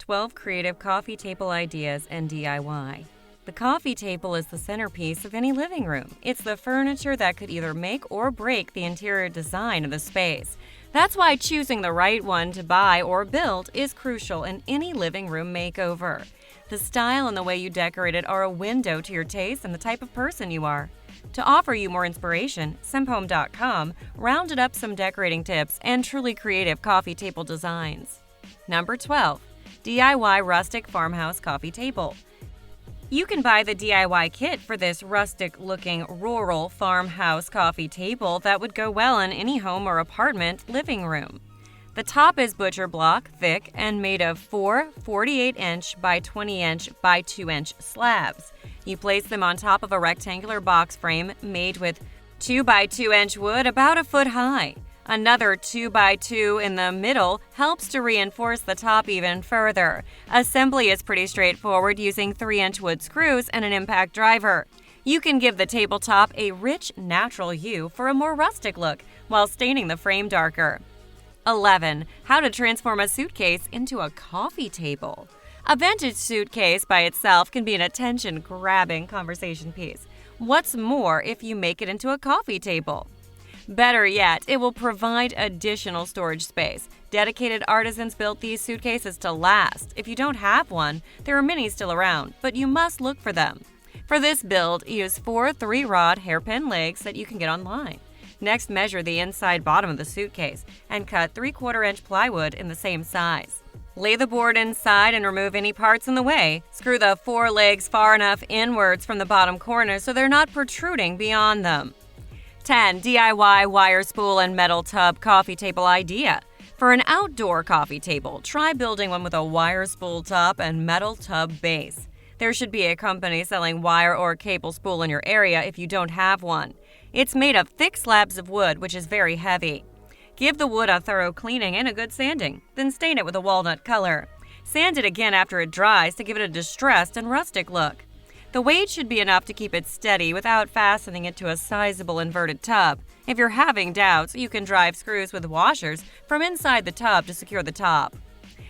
12 creative coffee table ideas and DIY. The coffee table is the centerpiece of any living room. It's the furniture that could either make or break the interior design of the space. That's why choosing the right one to buy or build is crucial in any living room makeover. The style and the way you decorate it are a window to your taste and the type of person you are. To offer you more inspiration, Simpome.com rounded up some decorating tips and truly creative coffee table designs. Number 12. DIY Rustic Farmhouse Coffee Table. You can buy the DIY kit for this rustic-looking rural farmhouse coffee table that would go well in any home or apartment living room. The top is butcher block, thick, and made of 4 48-inch by 20-inch by 2-inch slabs. You place them on top of a rectangular box frame made with 2 by 2-inch wood about a foot high. Another 2 by 2 in the middle helps to reinforce the top even further. Assembly is pretty straightforward using 3-inch wood screws and an impact driver. You can give the tabletop a rich, natural hue for a more rustic look while staining the frame darker. 11. How to transform a suitcase into a coffee table. A vintage suitcase by itself can be an attention-grabbing conversation piece. What's more if you make it into a coffee table? Better yet, it will provide additional storage space. Dedicated artisans built these suitcases to last. If you don't have one, there are many still around, but you must look for them. For this build, use 4 3-rod hairpin legs that you can get online. Next, measure the inside bottom of the suitcase and cut 3/4-inch plywood in the same size. Lay the board inside and remove any parts in the way. Screw the 4 legs far enough inwards from the bottom corner so they're not protruding beyond them. 10. DIY wire spool and metal tub coffee table idea. For an outdoor coffee table, try building one with a wire spool top and metal tub base. There should be a company selling wire or cable spool in your area if you don't have one. It's made of thick slabs of wood, which is very heavy. Give the wood a thorough cleaning and a good sanding, then stain it with a walnut color. Sand it again after it dries to give it a distressed and rustic look. The weight should be enough to keep it steady without fastening it to a sizable inverted tub. If you're having doubts, you can drive screws with washers from inside the tub to secure the top.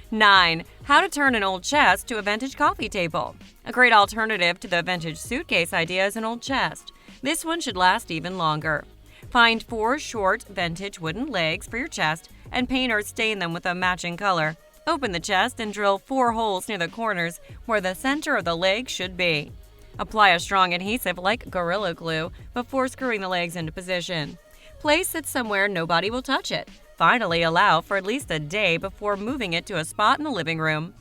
9. How to turn an old chest to a vintage coffee table. A great alternative to the vintage suitcase idea is an old chest. This one should last even longer. Find 4 short, vintage wooden legs for your chest and paint or stain them with a matching color. Open the chest and drill 4 holes near the corners where the center of the leg should be. Apply a strong adhesive like Gorilla Glue before screwing the legs into position. Place it somewhere nobody will touch it. Finally, allow for at least a day before moving it to a spot in the living room.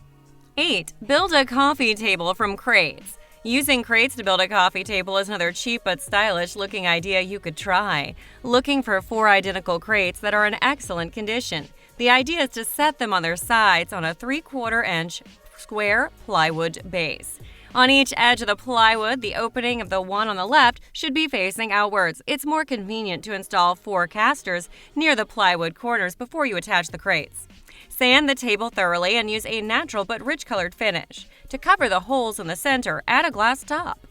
8. Build a coffee table from crates. Using crates to build a coffee table is another cheap but stylish-looking idea you could try. Looking for 4 identical crates that are in excellent condition. The idea is to set them on their sides on a 3/4-inch square plywood base. On each edge of the plywood, the opening of the one on the left should be facing outwards. It's more convenient to install 4 casters near the plywood corners before you attach the crates. Sand the table thoroughly and use a natural but rich-colored finish. To cover the holes in the center, add a glass top.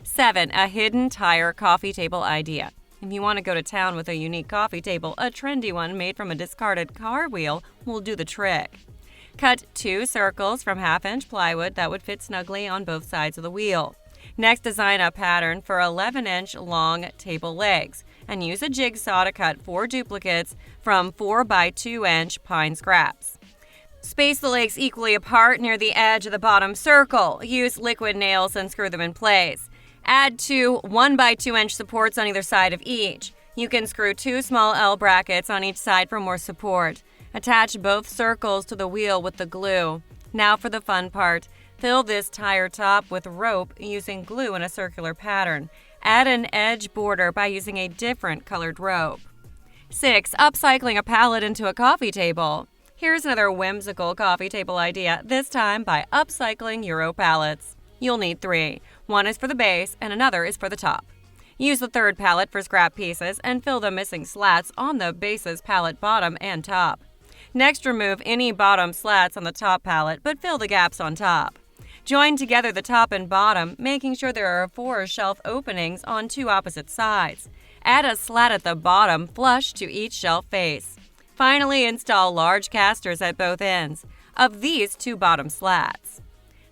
7. A hidden tire coffee table idea. If you want to go to town with a unique coffee table, a trendy one made from a discarded car wheel will do the trick. Cut 2 circles from 1/2-inch plywood that would fit snugly on both sides of the wheel. Next, design a pattern for 11-inch long table legs and use a jigsaw to cut 4 duplicates from 4 by 2-inch pine scraps. Space the legs equally apart near the edge of the bottom circle. Use liquid nails and screw them in place. Add 2 1 by 2-inch supports on either side of each. You can screw 2 small L brackets on each side for more support. Attach both circles to the wheel with the glue. Now for the fun part. Fill this tire top with rope using glue in a circular pattern. Add an edge border by using a different colored rope. 6. Upcycling a pallet into a coffee table. Here's another whimsical coffee table idea, this time by upcycling Euro pallets. You'll need 3. One is for the base and another is for the top. Use the third pallet for scrap pieces and fill the missing slats on the base's pallet bottom and top. Next, remove any bottom slats on the top pallet, but fill the gaps on top. Join together the top and bottom, making sure there are 4 shelf openings on 2 opposite sides. Add a slat at the bottom flush to each shelf face. Finally, install large casters at both ends. of these 2 bottom slats.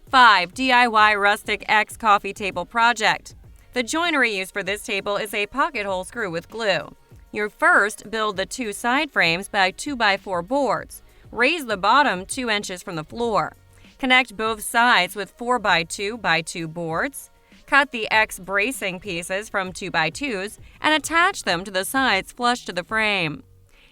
5. DIY Rustic X Coffee Table Project. The joinery used for this table is a pocket hole screw with glue. You first build the 2 side frames by 2x4 boards. Raise the bottom 2 inches from the floor. Connect both sides with 4x2x2 boards. Cut the X bracing pieces from 2x2s and attach them to the sides flush to the frame.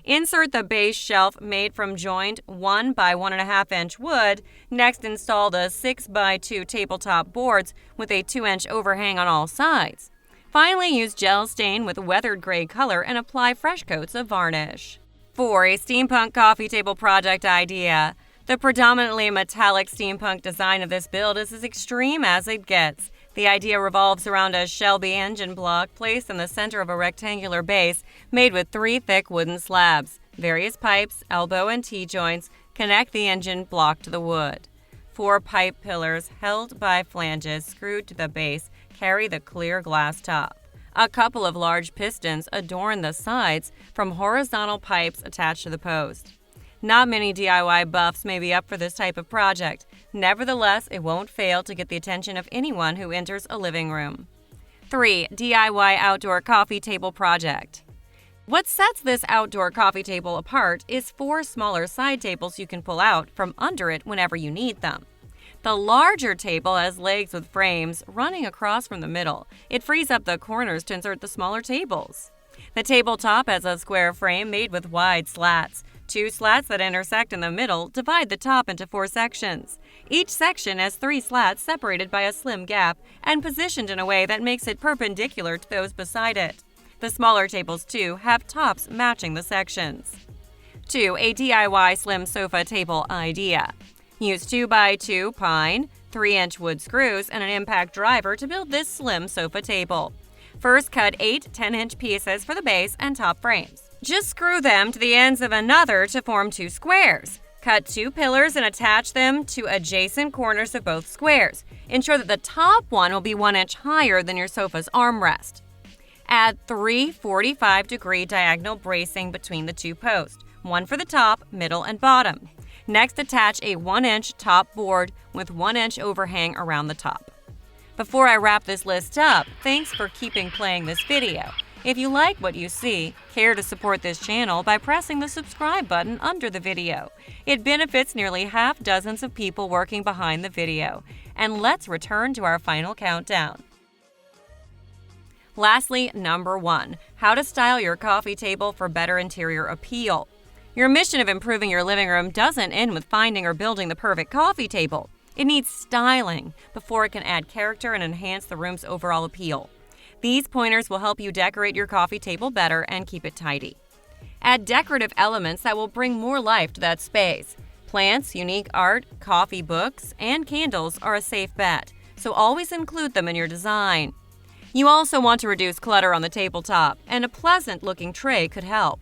Insert the base shelf made from joined 1 by 1.5 inch wood. Next, install the 6x2 tabletop boards with a 2-inch overhang on all sides. Finally, use gel stain with weathered gray color and apply fresh coats of varnish. 4. A steampunk coffee table project idea. The predominantly metallic steampunk design of this build is as extreme as it gets. The idea revolves around a Shelby engine block placed in the center of a rectangular base made with 3 thick wooden slabs. Various pipes, elbow and T-joints connect the engine block to the wood. 4 pipe pillars held by flanges screwed to the base carry the clear glass top. A couple of large pistons adorn the sides from horizontal pipes attached to the post. Not many DIY buffs may be up for this type of project. Nevertheless, it won't fail to get the attention of anyone who enters a living room. 3. DIY Outdoor Coffee Table Project. What sets this outdoor coffee table apart is 4 smaller side tables you can pull out from under it whenever you need them. The larger table has legs with frames running across from the middle. It frees up the corners to insert the smaller tables. The tabletop has a square frame made with wide slats. 2 slats that intersect in the middle divide the top into 4 sections. Each section has 3 slats separated by a slim gap and positioned in a way that makes it perpendicular to those beside it. The smaller tables, too, have tops matching the sections. 2. A DIY slim sofa table idea. Use 2x2 pine, 3-inch wood screws, and an impact driver to build this slim sofa table. First, cut 8 10-inch pieces for the base and top frames. Just screw them to the ends of another to form 2 squares. Cut 2 pillars and attach them to adjacent corners of both squares. Ensure that the top one will be 1 inch higher than your sofa's armrest. Add 3 45-degree diagonal bracing between the 2 posts, one for the top, middle, and bottom. Next, attach a 1-inch top board with 1-inch overhang around the top. Before I wrap this list up, thanks for keeping playing this video. If you like what you see, care to support this channel by pressing the subscribe button under the video. It benefits nearly half dozens of people working behind the video. And let's return to our final countdown. Lastly, number 1, how to style your coffee table for better interior appeal. Your mission of improving your living room doesn't end with finding or building the perfect coffee table. It needs styling before it can add character and enhance the room's overall appeal. These pointers will help you decorate your coffee table better and keep it tidy. Add decorative elements that will bring more life to that space. Plants, unique art, coffee books, and candles are a safe bet, so always include them in your design. You also want to reduce clutter on the tabletop, and a pleasant-looking tray could help.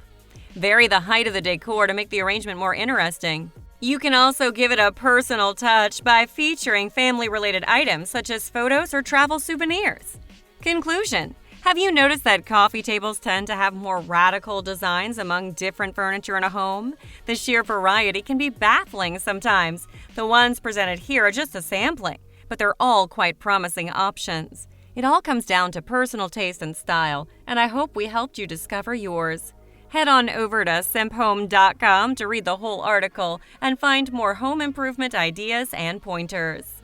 Vary the height of the decor to make the arrangement more interesting. You can also give it a personal touch by featuring family-related items such as photos or travel souvenirs. Conclusion: have you noticed that coffee tables tend to have more radical designs among different furniture in a home? The sheer variety can be baffling sometimes. The ones presented here are just a sampling, but they're all quite promising options. It all comes down to personal taste and style, and I hope we helped you discover yours. Head on over to simphome.com to read the whole article and find more home improvement ideas and pointers.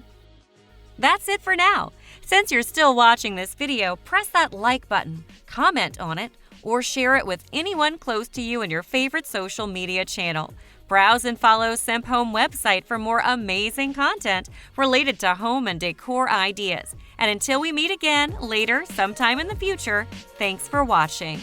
That's it for now. Since you're still watching this video, press that like button, comment on it, or share it with anyone close to you in your favorite social media channel. Browse and follow Simphome website for more amazing content related to home and decor ideas. And until we meet again later sometime in the future, thanks for watching.